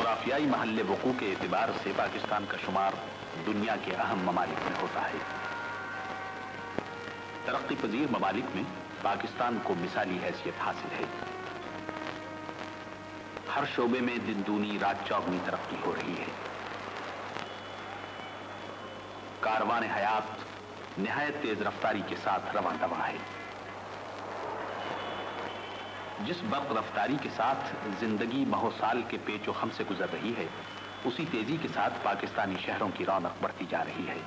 جغرافیائی محل وقوع کے اعتبار سے پاکستان کا شمار دنیا کے اہم ممالک میں ہوتا ہے۔ ترقی پذیر ممالک میں پاکستان کو مثالی حیثیت حاصل ہے۔ ہر شعبے میں دن دونی رات چوگنی ترقی ہو رہی ہے۔ کاروان حیات نہایت تیز رفتاری کے ساتھ رواں دواں ہے۔ جس برق رفتاری کے ساتھ زندگی ماہو سال کے پیچ و خم سے گزر رہی ہے، اسی تیزی کے ساتھ پاکستانی شہروں کی رونق بڑھتی جا رہی ہے۔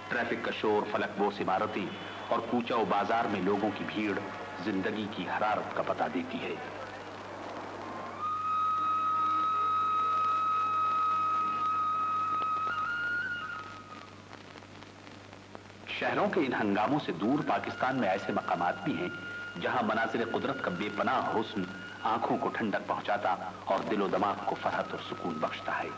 ٹریفک کا شور، فلک بوس عمارتیں اور کوچہ و بازار میں لوگوں کی بھیڑ زندگی کی حرارت کا پتہ دیتی ہے۔ شہروں کے ان ہنگاموں سے دور پاکستان میں ایسے مقامات بھی ہیں جہاں مناظر قدرت کا بے پناہ حسن آنکھوں کو ٹھنڈک پہنچاتا اور دل و دماغ کو فرحت اور سکون بخشتا ہے۔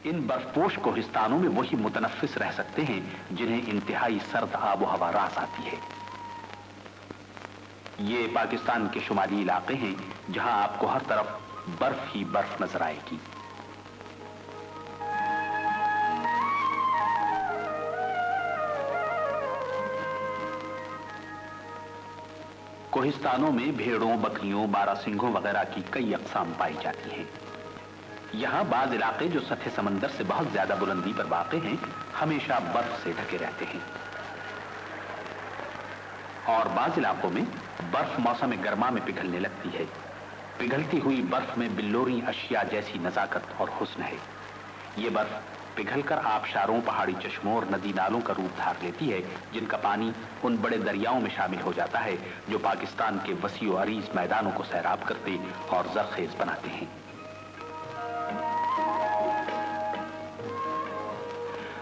ان برف پوش کوہستانوں میں وہی متنفس رہ سکتے ہیں جنہیں انتہائی سرد آب و ہوا راس آتی ہے۔ یہ پاکستان کے شمالی علاقے ہیں جہاں آپ کو ہر طرف برف ہی برف نظر آئے گی۔ کوہستانوں میں بھیڑوں، بکریوں، باراسنگھوں وغیرہ کی کئی اقسام پائی جاتی ہیں۔ یہاں بعض علاقے جو سطح سمندر سے بہت زیادہ بلندی پر واقع ہیں ہمیشہ برف سے ڈھکے رہتے ہیں، اور بعض علاقوں میں برف موسم گرما میں پگھلنے لگتی ہے۔ پگھلتی ہوئی برف میں بلوری اشیاء جیسی نزاکت اور حسن ہے۔ یہ برف پگھل کر آبشاروں، پہاڑی چشموں اور ندی نالوں کا روپ دھار لیتی ہے، جن کا پانی ان بڑے دریاؤں میں شامل ہو جاتا ہے جو پاکستان کے وسیع و عریض میدانوں کو سیراب کرتے اور زرخیز بناتے ہیں۔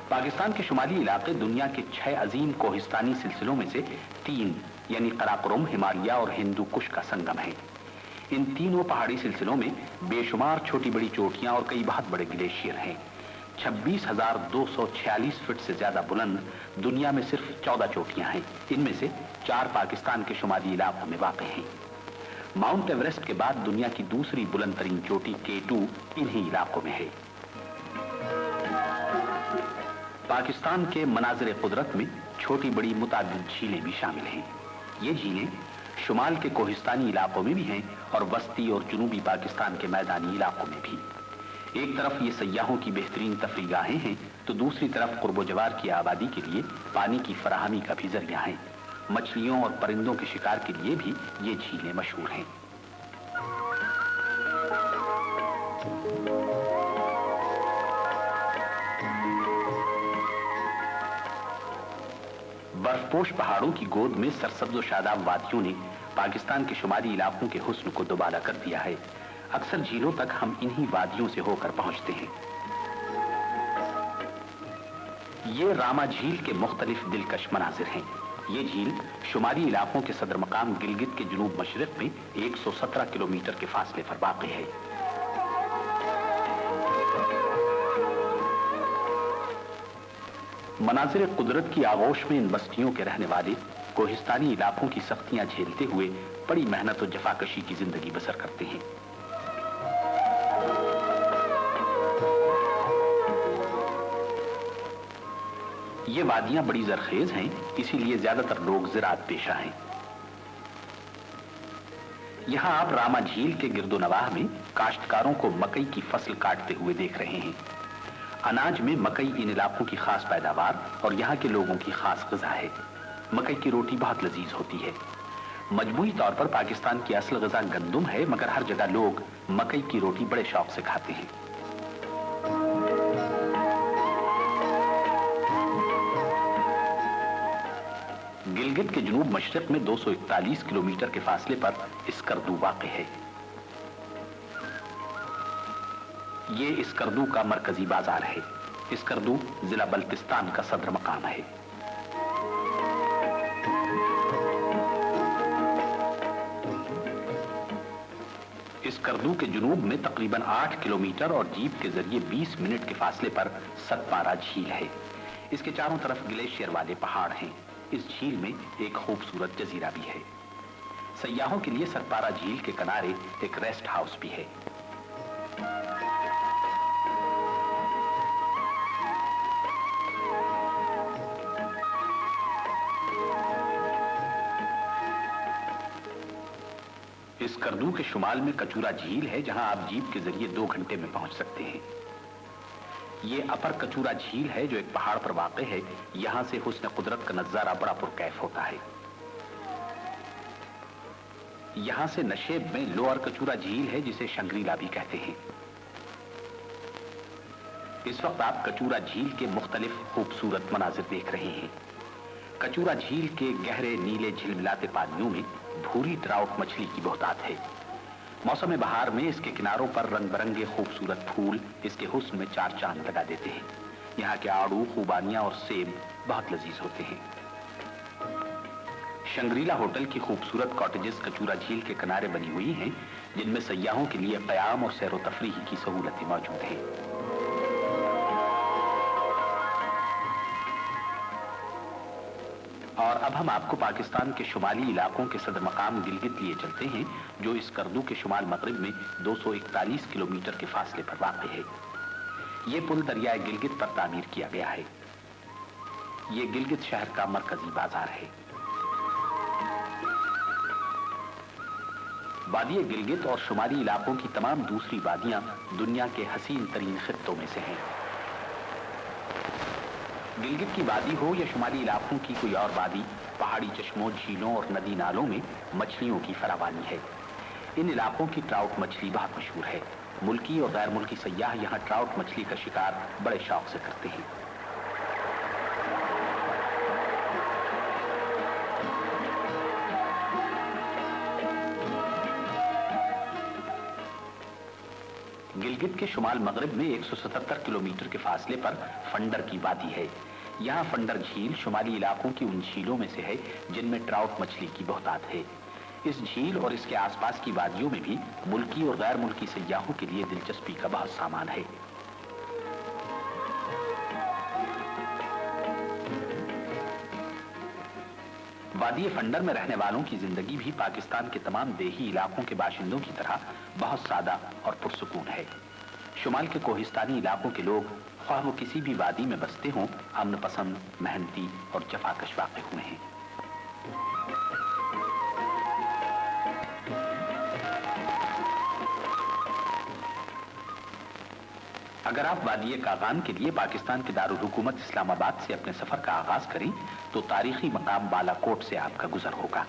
پاکستان کے شمالی علاقے دنیا کے 6 عظیم کوہستانی سلسلوں میں سے 3 یعنی قراقرم، ہمالیہ اور ہندو کش کا سنگم ہے۔ ان تینوں پہاڑی سلسلوں میں بے شمار چھوٹی بڑی چوٹیاں اور کئی بہت بڑے گلیشیئر ہیں۔ 26,246 فٹ سے زیادہ بلند دنیا میں صرف 14 چوٹیاں ہیں، ان میں سے 4 پاکستان کے شمالی علاقوں میں واقع ہیں۔ ماؤنٹ ایورسٹ کے بعد دنیا کی دوسری بلند ترین چوٹی K2 انہی علاقوں میں ہے۔ پاکستان کے مناظر قدرت میں چھوٹی بڑی متعدد جھیلیں بھی شامل ہیں۔ یہ جھیلیں شمال کے کوہستانی علاقوں میں بھی ہیں اور وسطی اور جنوبی پاکستان کے میدانی علاقوں میں بھی۔ ایک طرف یہ سیاحوں کی بہترین تفریح گاہیں ہیں تو دوسری طرف قرب و جوار کی آبادی کے لیے پانی کی فراہمی کا بھی ذریعہ ہیں۔ مچھلیوں اور پرندوں کے شکار کے لیے بھی یہ جھیلیں مشہور ہیں۔ برف پوش پہاڑوں کی گود میں سرسبز و شاداب وادیوں نے پاکستان کے شمالی علاقوں کے حسن کو دوبالا کر دیا ہے۔ اکثر جھیلوں تک ہم انہی وادیوں سے ہو کر پہنچتے ہیں۔ یہ راما جھیل کے مختلف دلکش مناظر ہیں۔ یہ جھیل شمالی علاقوں کے صدر مقام گلگت کے جنوب مشرق میں 117 کلومیٹر کے فاصلے پر واقع ہے۔ مناظر قدرت کی آغوش میں ان بستیوں کے رہنے والے کوہستانی علاقوں کی سختیاں جھیلتے ہوئے بڑی محنت و جفاکشی کی زندگی بسر کرتے ہیں۔ یہ وادیاں بڑی زرخیز ہیں، اسی لیے زیادہ تر لوگ زراعت پیشہ ہیں۔ یہاں آپ راما جھیل کے گرد و نواح میں کاشتکاروں کو مکئی کی فصل کاٹتے ہوئے دیکھ رہے ہیں۔ اناج میں مکئی ان علاقوں کی خاص پیداوار اور یہاں کے لوگوں کی خاص غذا ہے۔ مکئی کی روٹی بہت لذیذ ہوتی ہے۔ مجموعی طور پر پاکستان کی اصل غذا گندم ہے، مگر ہر جگہ لوگ مکئی کی روٹی بڑے شوق سے کھاتے ہیں۔ گلگت کے جنوب مشرق میں 241 کلومیٹر کے فاصلے پر اسکردو واقع ہے۔ یہ اسکردو کا مرکزی بازار ہے۔ اسکردو ضلع بلتستان کا صدر مقام ہے۔ اسکردو کے جنوب میں تقریباً 8 کلومیٹر اور جیپ کے ذریعے 20 منٹ کے فاصلے پر ستپارا جھیل ہے۔ اس کے چاروں طرف گلیشیئر والے پہاڑ ہیں۔ اس جھیل میں ایک خوبصورت جزیرہ بھی ہے۔ سیاحوں کے لیے ستپارا جھیل کے کنارے ایک ریسٹ ہاؤس بھی ہے۔ اس کردو کے شمال میں کچورا جھیل ہے، جہاں آپ جیپ کے ذریعے 2 گھنٹے میں پہنچ سکتے ہیں۔ یہ اپر کچورا جھیل ہے جو ایک پہاڑ پر واقع ہے۔ یہاں سے حسن قدرت کا نظارہ بڑا پرکیف ہوتا ہے۔ یہاں سے نشیب میں لوئر کچورا جھیل ہے جسے شنگریلا بھی کہتے ہیں۔ اس وقت آپ کچورا جھیل کے مختلف خوبصورت مناظر دیکھ رہے ہیں۔ کچورا جھیل کے گہرے نیلے جھلملاتے پانیوں میں بھوری ٹراؤٹ مچھلی کی بہتات ہے۔ موسم بہار میں اس کے کناروں پر رنگ برنگے خوبصورت پھول اس کے حسن میں 4 چاند لگا دیتے ہیں۔ یہاں کے آڑو، خوبانیاں اور سیب بہت لذیذ ہوتے ہیں۔ شنگریلا ہوٹل کی خوبصورت کاٹیجز کچورا جھیل کے کنارے بنی ہوئی ہیں، جن میں سیاحوں کے لیے قیام اور سیر و تفریح کی سہولتیں موجود ہیں۔ اور اب ہم آپ کو پاکستان کے شمالی علاقوں کے صدر مقام گلگت لیے چلتے ہیں، جو اس کردو کے شمال مغرب میں 241 کلومیٹر کے فاصلے پر واقع ہے۔ یہ پل دریائے گلگت پر تعمیر کیا گیا ہے۔ یہ گلگت شہر کا مرکزی بازار ہے۔ وادی گلگت اور شمالی علاقوں کی تمام دوسری وادیاں دنیا کے حسین ترین خطوں میں سے ہیں۔ گلگت کی وادی ہو یا شمالی علاقوں کی کوئی اور وادی، پہاڑی چشموں، جھیلوں اور ندی نالوں میں مچھلیوں کی فراوانی ہے۔ ان علاقوں کی ٹراؤٹ مچھلی بہت مشہور ہے۔ ملکی اور غیر ملکی سیاح یہاں ٹراؤٹ مچھلی کا شکار بڑے شوق سے کرتے ہیں۔ گلگت کے شمال مغرب میں 177 کلومیٹر کے فاصلے پر فنڈر کی وادی ہے۔ یہاں فنڈر جھیل شمالی علاقوں کی ان جھیلوں میں سے ہے جن میں ٹراؤٹ مچھلی کی بہتات ہے۔ اس جھیل اور اس کے آس پاس کی وادیوں میں بھی ملکی اور غیر ملکی سیاحوں کے لیے دلچسپی کا بہت سامان ہے۔ وادی فنڈر میں رہنے والوں کی زندگی بھی پاکستان کے تمام دیہی علاقوں کے باشندوں کی طرح بہت سادہ اور پرسکون ہے۔ شمال کے کوہستانی علاقوں کے لوگ خواہ وہ کسی بھی وادی میں بستے ہوں، امن پسند، محنتی اور جفاکش واقع ہوئے ہیں۔ اگر آپ وادی کاغان کے لیے پاکستان کے دارالحکومت اسلام آباد سے اپنے سفر کا آغاز کریں تو تاریخی مقام بالا کوٹ سے آپ کا گزر ہوگا۔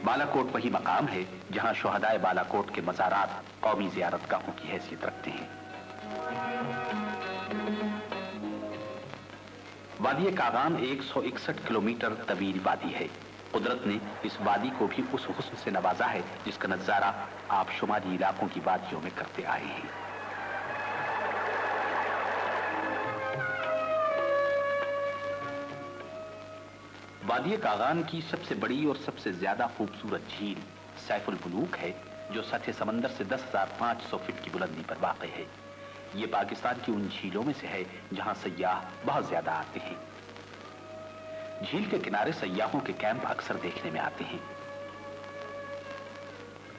بالا کوٹ وہی مقام ہے جہاں شہدائے بالا کوٹ کے مزارات قومی زیارت گاہوں کی حیثیت رکھتے ہیں۔ وادی کاغان 161 کلومیٹر طویل وادی ہے۔ قدرت نے اس وادی کو بھی اس حسن سے نوازا ہے جس کا نظارہ آپ شمالی علاقوں کی وادیوں میں کرتے آئے ہیں۔ وادی کاغان کی سب سے بڑی اور سب سے زیادہ خوبصورت جھیل سیف الملوک ہے، جو سطح سمندر سے 10,500 فٹ کی بلندی پر واقع ہے۔ یہ پاکستان کی ان جھیلوں میں سے ہے جہاں سیاح بہت زیادہ آتے ہیں۔ جھیل کے کنارے سیاحوں کے کیمپ اکثر دیکھنے میں آتے ہیں۔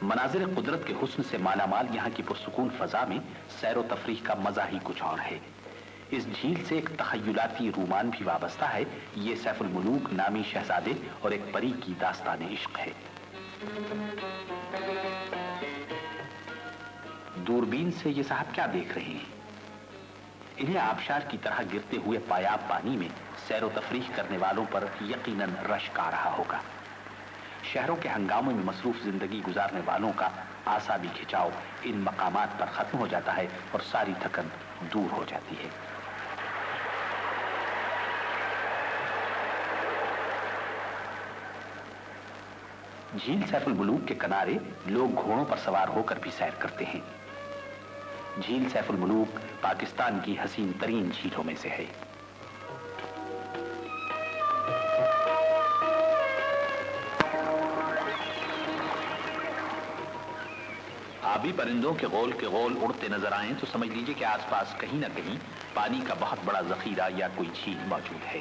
مناظر قدرت کے حسن سے مالا مال یہاں کی پرسکون فضا میں سیر و تفریح کا مزہ ہی کچھ اور ہے۔ اس جھیل سے ایک تخیلاتی رومان بھی وابستہ ہے۔ یہ سیف الملوک نامی شہزادے اور ایک پری کی داستان عشق ہے۔ دوربین سے یہ صاحب کیا دیکھ رہے ہیں؟ انہیں آبشار کی طرح گرتے ہوئے پایاب پانی میں سیر و تفریح کرنے والوں پر یقیناً رشک آ رہا ہوگا۔ شہروں کے ہنگاموں میں مصروف زندگی گزارنے والوں کا اعصابی کھچاؤ ان مقامات پر ختم ہو جاتا ہے اور ساری تھکن دور ہو جاتی ہے۔ جھیل سیف الملوک کے کنارے لوگ گھوڑوں پر سوار ہو کر بھی سیر کرتے ہیں۔ جھیل سیف الملوک پاکستان کی حسین ترین جھیلوں میں سے ہے۔ آبی پرندوں کے غول اڑتے نظر آئیں تو سمجھ لیجئے کہ آس پاس کہیں نہ کہیں پانی کا بہت بڑا ذخیرہ یا کوئی جھیل موجود ہے۔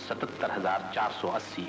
77,480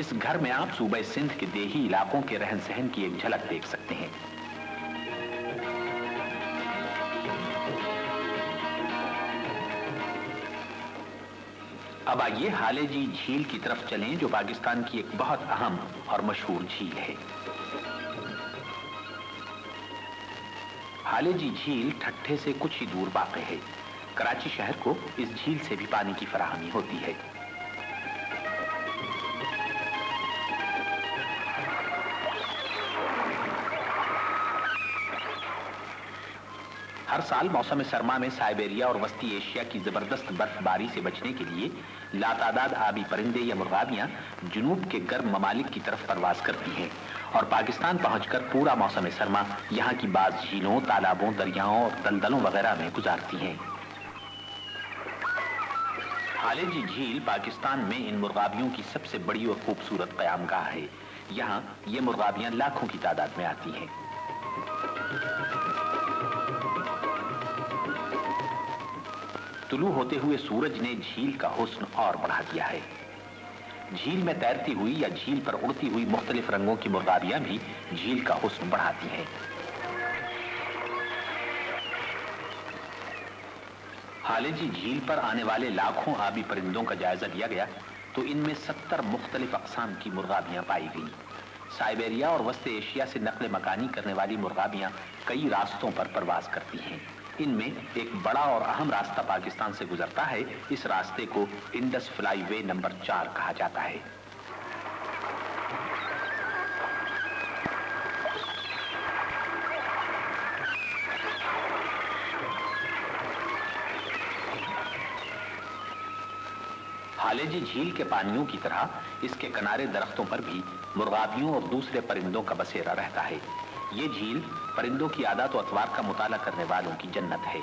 اس گھر میں آپ صوبہ سندھ کے دیہی علاقوں کے رہن سہن کی ایک جھلک دیکھ سکتے ہیں۔ اب آئیے ہالے جی جھیل کی طرف چلیں، جو پاکستان کی ایک بہت اہم اور مشہور جھیل ہے۔ ہالے جی جھیل ٹھٹھے سے کچھ ہی دور واقع ہے۔ کراچی شہر کو اس جھیل سے بھی پانی کی فراہمی ہوتی ہے۔ ہر سال موسم سرما میں سائبیریا اور وسطی ایشیا کی زبردست برف باری سے بچنے کے لیے لاتعداد آبی پرندے یا مرغابیاں جنوب کے گرم ممالک کی طرف پرواز کرتی ہیں اور پاکستان پہنچ کر پورا موسم سرما یہاں کی بعض جھیلوں، تالابوں، دریاؤں اور دلدلوں وغیرہ میں گزارتی ہیں۔ ہالے جی جھیل پاکستان میں ان مرغابیوں کی سب سے بڑی اور خوبصورت قیام گاہ ہے۔ یہاں یہ مرغابیاں لاکھوں کی تعداد میں آتی ہیں۔ طلوع ہوتے ہوئے سورج نے جھیل کا حسن اور بڑھا دیا ہے۔ جھیل میں تیرتی ہوئی یا جھیل پر اڑتی ہوئی مختلف رنگوں کی مرغابیاں بھی جھیل کا حسن بڑھاتی ہیں۔ ہالے جی جھیل پر آنے والے لاکھوں آبی پرندوں کا جائزہ لیا گیا تو ان میں 70 مختلف اقسام کی مرغابیاں پائی گئیں۔ سائبیریا اور وسط ایشیا سے نقل مکانی کرنے والی مرغابیاں کئی راستوں پر پرواز کرتی ہیں۔ ان میں ایک بڑا اور اہم راستہ پاکستان سے گزرتا ہے۔ اس راستے کو انڈس فلائی وے نمبر 4 کہا جاتا ہے۔ ہالے جی جھیل کے پانیوں کی طرح اس کے کنارے درختوں پر بھی مرغابیوں اور دوسرے پرندوں کا بسیرا رہتا ہے۔ یہ جھیل پرندوں کی عادات و اطوار کا مطالعہ کرنے والوں کی جنت ہے۔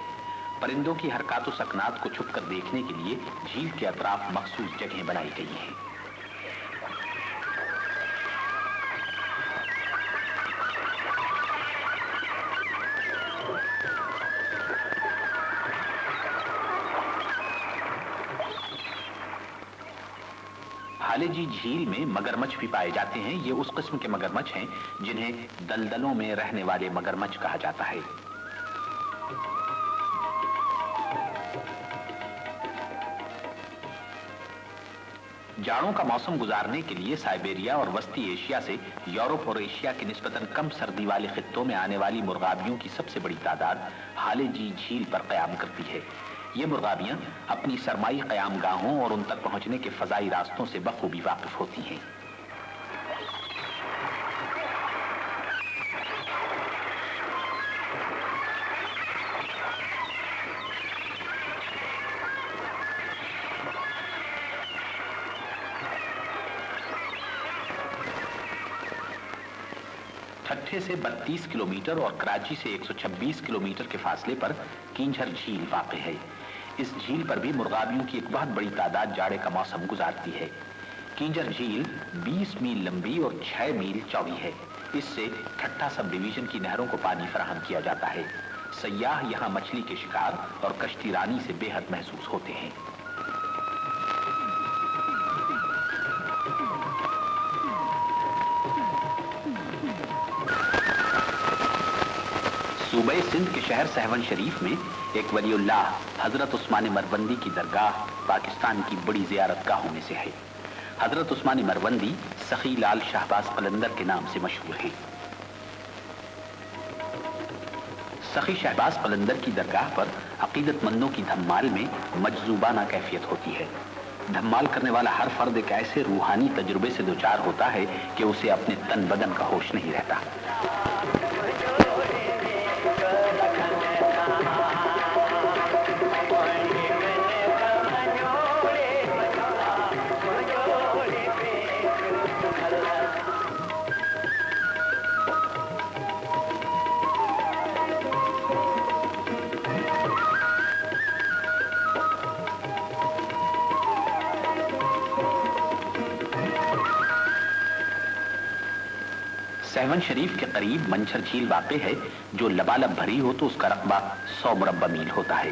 پرندوں کی حرکات و سکنات کو چھپ کر دیکھنے کے لیے جھیل کے اطراف مخصوص جگہیں بنائی گئی ہیں۔ ہالے جی جھیل میں مگرمچھ بھی پائے جاتے ہیں۔ یہ اس قسم کے مگرمچھ ہیں جنہیں دلدلوں میں رہنے والے مگرمچھ کہا جاتا ہے۔ جاڑوں کا موسم گزارنے کے لیے سائبیریا اور وسطی ایشیا سے یورپ اور ایشیا کے نسبتاً کم سردی والے خطوں میں آنے والی مرغابیوں کی سب سے بڑی تعداد ہالے جی جھیل پر قیام کرتی ہے۔ یہ مرغابیاں اپنی سرمائی قیام گاہوں اور ان تک پہنچنے کے فضائی راستوں سے بخوبی واقف ہوتی ہیں۔ ٹھٹھے سے 32 کلومیٹر اور کراچی سے 126 کلومیٹر کے فاصلے پر کینجھر جھیل واقع ہے۔ اس جھیل پر بھی مرغابیوں کی ایک بہت بڑی تعداد جاڑے کا موسم گزارتی ہے۔ کینجھر جھیل 20 میل لمبی اور 6 میل چوڑی ہے۔ اس سے ٹھٹھا سب ڈویژن کی نہروں کو پانی فراہم کیا جاتا ہے۔ سیاح یہاں مچھلی کے شکار اور کشتی رانی سے بے حد محسوس ہوتے ہیں۔ صوبہ سندھ کے شہر سہون شریف میں ایک ولی اللہ حضرت عثمان مروندی کی درگاہ پاکستان کی بڑی زیارت گاہوں میں سے ہے۔ حضرت عثمان مروندی سخی لال شہباز قلندر کے نام سے مشہور ہیں۔ سخی شہباز قلندر کی درگاہ پر عقیدت مندوں کی دھمال میں مجذوبانہ کیفیت ہوتی ہے۔ دھمال کرنے والا ہر فرد ایک ایسے روحانی تجربے سے دوچار ہوتا ہے کہ اسے اپنے تن بدن کا ہوش نہیں رہتا۔ سہون شریف کے قریب منچھر جھیل واقع ہے جو لبالب بھری ہو تو اس کا رقبہ 100 مربع میل ہوتا ہے۔